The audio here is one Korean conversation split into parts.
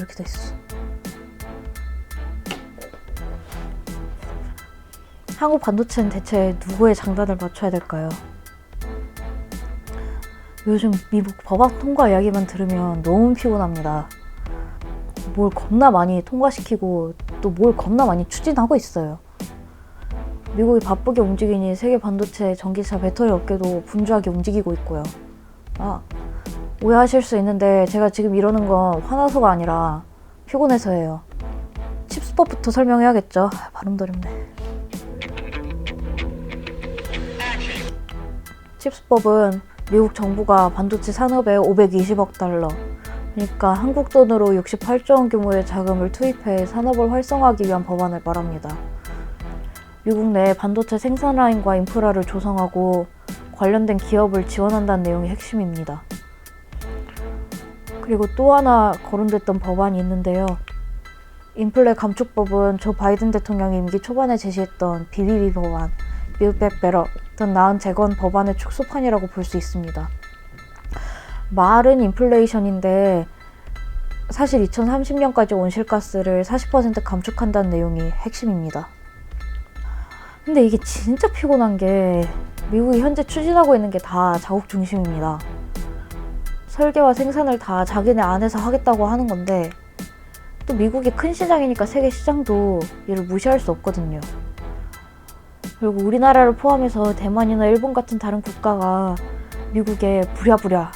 이렇게 돼 있어. 한국 반도체는 대체 누구의 장단을 맞춰야 될까요? 요즘 미국 법안 통과 이야기만 들으면 너무 피곤합니다. 뭘 겁나 많이 통과시키고 또 뭘 겁나 많이 추진하고 있어요. 미국이 바쁘게 움직이니 세계 반도체, 전기차, 배터리 업계도 분주하게 움직이고 있고요. 오해하실 수 있는데 제가 지금 이러는 건 화나서가 아니라 피곤해서예요. 칩스법부터 설명해야겠죠. 발음도 어렵네. 칩스법은 미국 정부가 반도체 산업에 520억 달러, 그러니까 한국 돈으로 68조 원 규모의 자금을 투입해 산업을 활성화하기 위한 법안을 말합니다. 미국 내 반도체 생산 라인과 인프라를 조성하고 관련된 기업을 지원한다는 내용이 핵심입니다. 그리고 또 하나 거론됐던 법안이 있는데요. 인플레 감축법은 조 바이든 대통령이 임기 초반에 제시했던 BBB 법안, Build Back Better 등 나은 재건 법안의 축소판이라고 볼 수 있습니다. 말은 인플레이션인데 사실 2030년까지 온실가스를 40% 감축한다는 내용이 핵심입니다. 근데 이게 진짜 피곤한 게 미국이 현재 추진하고 있는 게 다 자국 중심입니다. 설계와 생산을 다 자기네 안에서 하겠다고 하는 건데 또 미국이 큰 시장이니까 세계 시장도 이를 무시할 수 없거든요. 그리고 우리나라를 포함해서 대만이나 일본 같은 다른 국가가 미국에 부랴부랴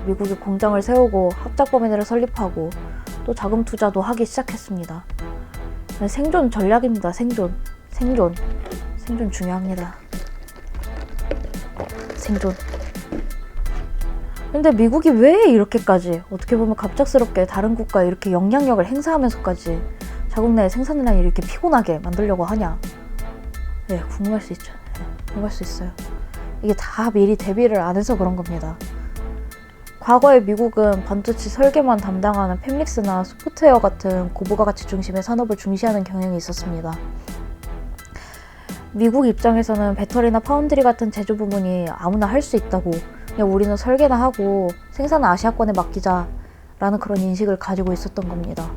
미국에 공장을 세우고 합작범위를 설립하고 또 자금 투자도 하기 시작했습니다. 생존 전략입니다. 생존 중요합니다. 생존. 근데 미국이 왜 이렇게까지 어떻게 보면 갑작스럽게 다른 국가에 이렇게 영향력을 행사하면서까지 자국 내 생산 라인을 이렇게 피곤하게 만들려고 하냐? 네, 궁금할 수 있죠. 궁금할 수 있어요. 이게 다 미리 대비를 안 해서 그런 겁니다. 과거에 미국은 반도체 설계만 담당하는 팹릭스나 소프트웨어 같은 고부가 가치 중심의 산업을 중시하는 경향이 있었습니다. 미국 입장에서는 배터리나 파운드리 같은 제조 부분이 아무나 할 수 있다고, 그냥 우리는 설계나 하고 생산은 아시아권에 맡기자라는 그런 인식을 가지고 있었던 겁니다.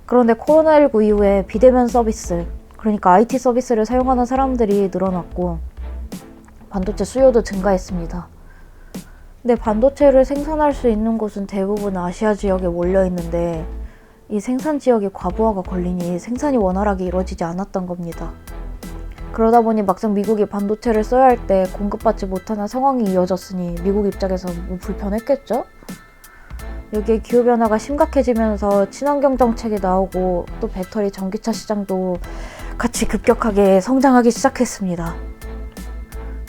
그런데 코로나19 이후에 비대면 서비스, 그러니까 IT 서비스를 사용하는 사람들이 늘어났고 반도체 수요도 증가했습니다. 근데 반도체를 생산할 수 있는 곳은 대부분 아시아 지역에 몰려 있는데 이 생산 지역에 과부하가 걸리니 생산이 원활하게 이루어지지 않았던 겁니다. 그러다 보니 막상 미국이 반도체를 써야 할 때 공급받지 못하는 상황이 이어졌으니 미국 입장에서 불편했겠죠? 여기에 기후변화가 심각해지면서 친환경 정책이 나오고 또 배터리 전기차 시장도 같이 급격하게 성장하기 시작했습니다.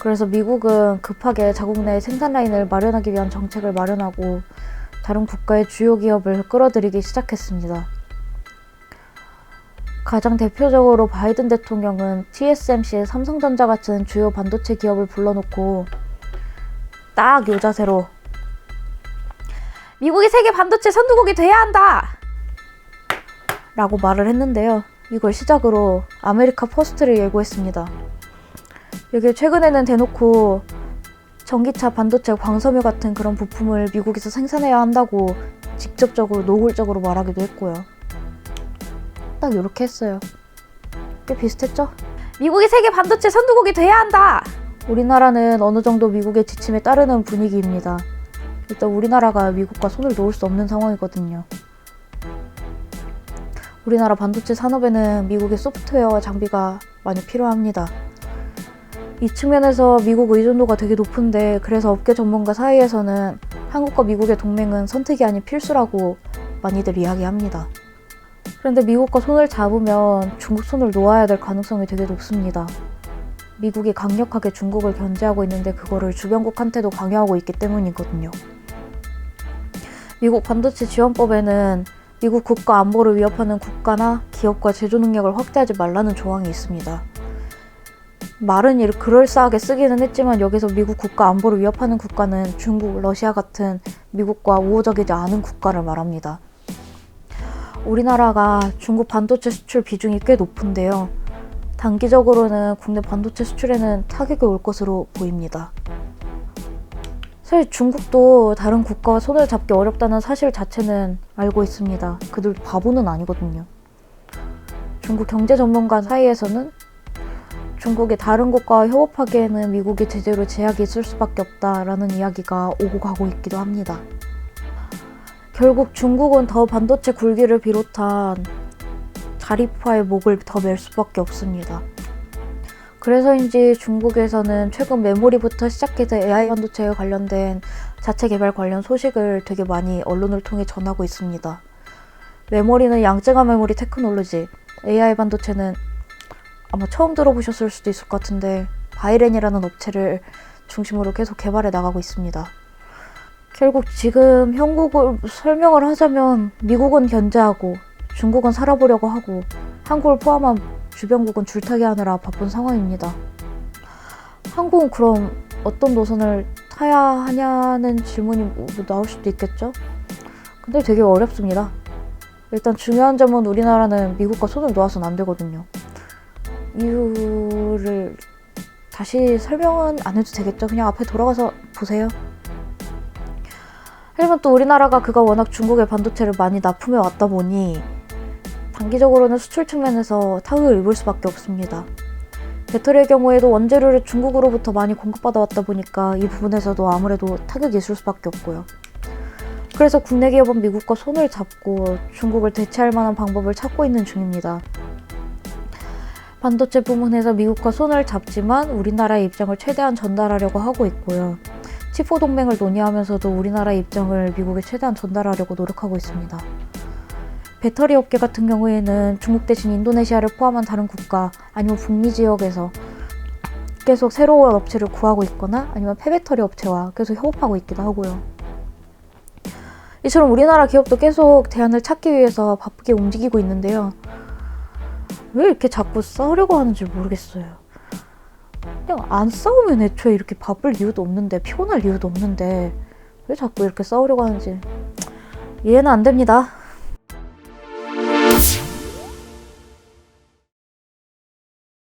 그래서 미국은 급하게 자국 내 생산 라인을 마련하기 위한 정책을 마련하고 다른 국가의 주요 기업을 끌어들이기 시작했습니다. 가장 대표적으로 바이든 대통령은 TSMC, 삼성전자 같은 주요 반도체 기업을 불러놓고 딱 요 자세로 미국이 세계 반도체 선두국이 돼야 한다! 라고 말을 했는데요. 이걸 시작으로 아메리카 퍼스트를 예고했습니다. 여기 최근에는 대놓고 전기차, 반도체, 광섬유 같은 그런 부품을 미국에서 생산해야 한다고 직접적으로 노골적으로 말하기도 했고요. 딱 이렇게 했어요. 꽤 비슷했죠? 미국이 세계 반도체 선두국이 돼야 한다! 우리나라는 어느 정도 미국의 지침에 따르는 분위기입니다. 일단 우리나라가 미국과 손을 놓을 수 없는 상황이거든요. 우리나라 반도체 산업에는 미국의 소프트웨어와 장비가 많이 필요합니다. 이 측면에서 미국 의존도가 되게 높은데 그래서 업계 전문가 사이에서는 한국과 미국의 동맹은 선택이 아닌 필수라고 많이들 이야기합니다. 그런데 미국과 손을 잡으면 중국 손을 놓아야 될 가능성이 되게 높습니다. 미국이 강력하게 중국을 견제하고 있는데 그거를 주변국한테도 강요하고 있기 때문이거든요. 미국 반도체 지원법에는 미국 국가 안보를 위협하는 국가나 기업과 제조 능력을 확대하지 말라는 조항이 있습니다. 말은 그럴싸하게 쓰기는 했지만 여기서 미국 국가 안보를 위협하는 국가는 중국, 러시아 같은 미국과 우호적이지 않은 국가를 말합니다. 우리나라가 중국 반도체 수출 비중이 꽤 높은데요. 단기적으로는 국내 반도체 수출에는 타격이 올 것으로 보입니다. 사실 중국도 다른 국가와 손을 잡기 어렵다는 사실 자체는 알고 있습니다. 그들 바보는 아니거든요. 중국 경제 전문가 사이에서는 중국이 다른 국가와 협업하기에는 미국이 제재로 제약이 있을 수밖에 없다라는 이야기가 오고 가고 있기도 합니다. 결국 중국은 더 반도체 굴기를 비롯한 자립화의 목을 더 맬 수밖에 없습니다. 그래서인지 중국에서는 최근 메모리부터 시작해서 AI 반도체에 관련된 자체 개발 관련 소식을 되게 많이 언론을 통해 전하고 있습니다. 메모리는 양극화 메모리 테크놀로지, AI 반도체는 아마 처음 들어보셨을 수도 있을 것 같은데 바이렌이라는 업체를 중심으로 계속 개발해 나가고 있습니다. 결국 지금 형국을 설명을 하자면 미국은 견제하고 중국은 살아보려고 하고 한국을 포함한 주변국은 줄타기 하느라 바쁜 상황입니다. 한국은 그럼 어떤 노선을 타야 하냐는 질문이 나올 수도 있겠죠? 근데 되게 어렵습니다. 일단 중요한 점은 우리나라는 미국과 손을 놓아서는 안 되거든요. 이유를 다시 설명은 안 해도 되겠죠? 그냥 앞에 돌아가서 보세요. 하지만 또 우리나라가 그가 워낙 중국의 반도체를 많이 납품해 왔다 보니 단기적으로는 수출 측면에서 타격을 입을 수밖에 없습니다. 배터리의 경우에도 원재료를 중국으로부터 많이 공급받아 왔다 보니까 이 부분에서도 아무래도 타격이 있을 수밖에 없고요. 그래서 국내 기업은 미국과 손을 잡고 중국을 대체할 만한 방법을 찾고 있는 중입니다. 반도체 부문에서 미국과 손을 잡지만 우리나라의 입장을 최대한 전달하려고 하고 있고요. 칩4 동맹을 논의하면서도 우리나라의 입장을 미국에 최대한 전달하려고 노력하고 있습니다. 배터리 업계 같은 경우에는 중국 대신 인도네시아를 포함한 다른 국가 아니면 북미 지역에서 계속 새로운 업체를 구하고 있거나 아니면 폐배터리 업체와 계속 협업하고 있기도 하고요. 이처럼 우리나라 기업도 계속 대안을 찾기 위해서 바쁘게 움직이고 있는데요. 왜 이렇게 자꾸 싸우려고 하는지 모르겠어요. 그냥 안 싸우면 애초에 이렇게 바쁠 이유도 없는데 피곤할 이유도 없는데 왜 자꾸 이렇게 싸우려고 하는지 이해는 안 됩니다.